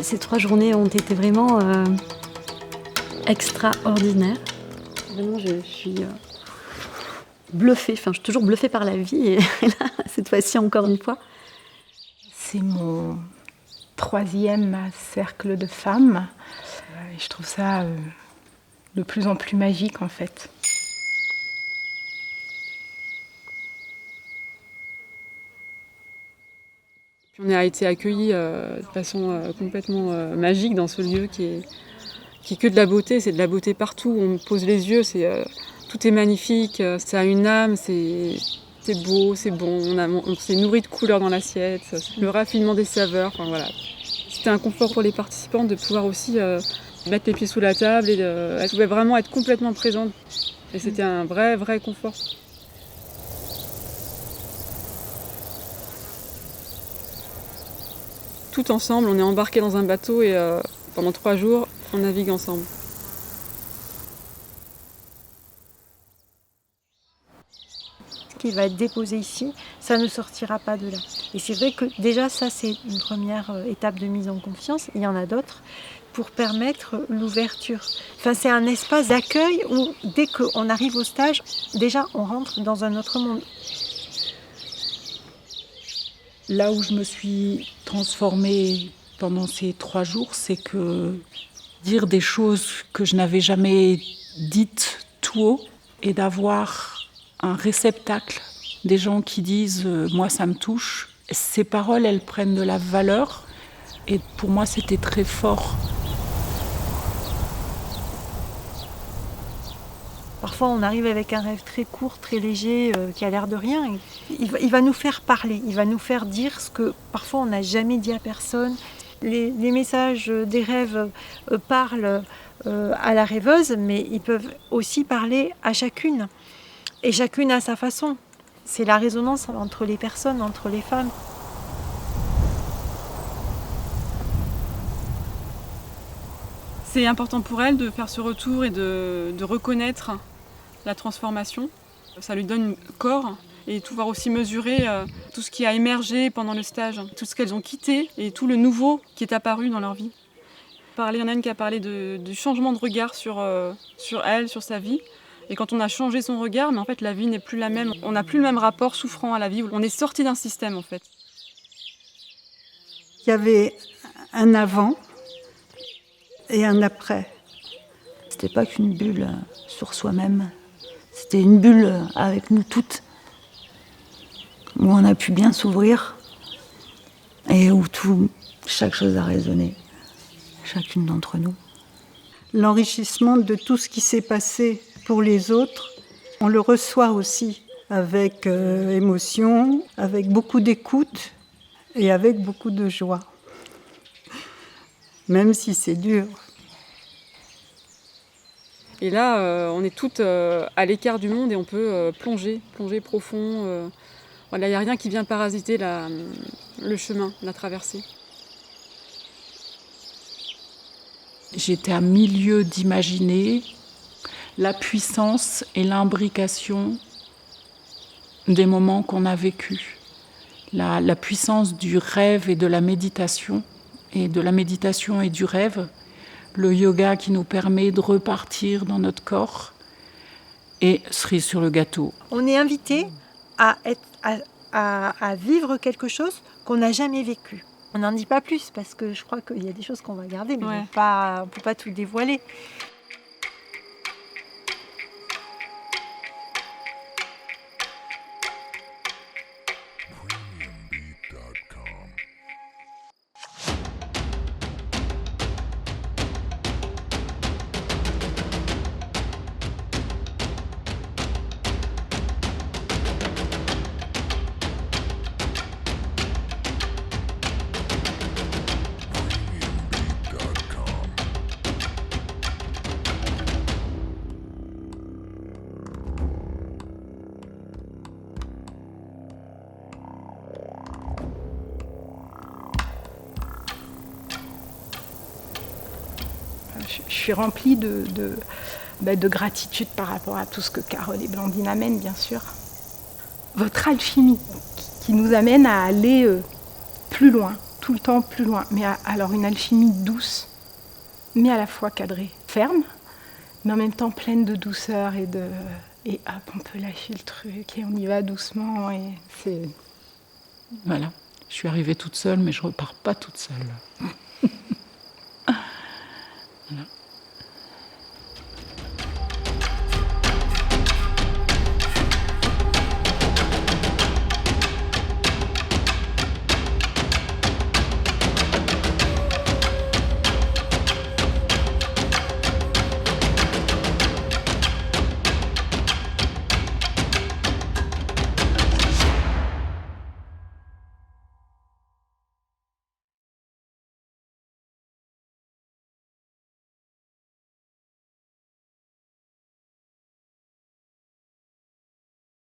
Ces 3 journées ont été vraiment extraordinaires. Vraiment, je suis bluffée. Enfin, je suis toujours bluffée par la vie. Et là, cette fois-ci, encore une fois. C'est mon 3e cercle de femmes. Et je trouve ça de plus en plus magique, en fait. On a été accueillis de façon complètement magique dans ce lieu qui est que de la beauté. C'est de la beauté partout où on pose les yeux. Tout est magnifique, ça a une âme, c'est beau, c'est bon. On s'est nourri de couleurs dans l'assiette, le raffinement des saveurs. Enfin, voilà. C'était un confort pour les participants de pouvoir aussi mettre les pieds sous la table et vraiment être complètement présente. Et c'était un vrai confort. Tout ensemble, on est embarqués dans un bateau et pendant 3 jours, on navigue ensemble. Ce qui va être déposé ici, ça ne sortira pas de là. Et c'est vrai que déjà ça c'est une première étape de mise en confiance, il y en a d'autres, pour permettre l'ouverture. Enfin, c'est un espace d'accueil où dès qu'on arrive au stage, déjà on rentre dans un autre monde. Là où je me suis transformée pendant ces 3 jours, c'est que dire des choses que je n'avais jamais dites tout haut et d'avoir un réceptacle des gens qui disent « moi ça me touche », ces paroles elles prennent de la valeur et pour moi c'était très fort. Parfois, on arrive avec un rêve très court, très léger, qui a l'air de rien. Il va nous faire parler, il va nous faire dire ce que parfois on n'a jamais dit à personne. Les messages des rêves parlent à la rêveuse, mais ils peuvent aussi parler à chacune. Et chacune à sa façon. C'est la résonance entre les personnes, entre les femmes. C'est important pour elle de faire ce retour et de reconnaître la transformation. Ça lui donne corps et de pouvoir aussi mesurer tout ce qui a émergé pendant le stage, tout ce qu'elles ont quitté et tout le nouveau qui est apparu dans leur vie. Il y en a une qui a parlé du changement de regard sur elle, sur sa vie. Et quand on a changé son regard, mais en fait la vie n'est plus la même. On n'a plus le même rapport souffrant à la vie. On est sorti d'un système en fait. Il y avait un avant et un après. C'était pas qu'une bulle sur soi-même, c'était une bulle avec nous toutes, où on a pu bien s'ouvrir et où chaque chose a résonné, chacune d'entre nous. L'enrichissement de tout ce qui s'est passé pour les autres, on le reçoit aussi avec émotion, avec beaucoup d'écoute et avec beaucoup de joie. Même si c'est dur. Et là, on est toutes à l'écart du monde et on peut plonger profond. Voilà, il n'y a rien qui vient parasiter le chemin, la traversée. J'étais à milieu d'imaginer la puissance et l'imbrication des moments qu'on a vécus. La puissance du rêve et de la méditation et du rêve. Le yoga qui nous permet de repartir dans notre corps et cerise sur le gâteau. On est invité à vivre quelque chose qu'on n'a jamais vécu. On n'en dit pas plus parce que je crois qu'il y a des choses qu'on va garder, mais on ne peut pas tout dévoiler. Je suis remplie de gratitude par rapport à tout ce que Carole et Blandine amènent, bien sûr. Votre alchimie qui nous amène à aller plus loin, tout le temps plus loin. Mais alors une alchimie douce, mais à la fois cadrée, ferme, mais en même temps pleine de douceur et hop, on peut lâcher le truc et on y va doucement. Et c'est... Voilà, je suis arrivée toute seule, mais je repars pas toute seule. Voilà.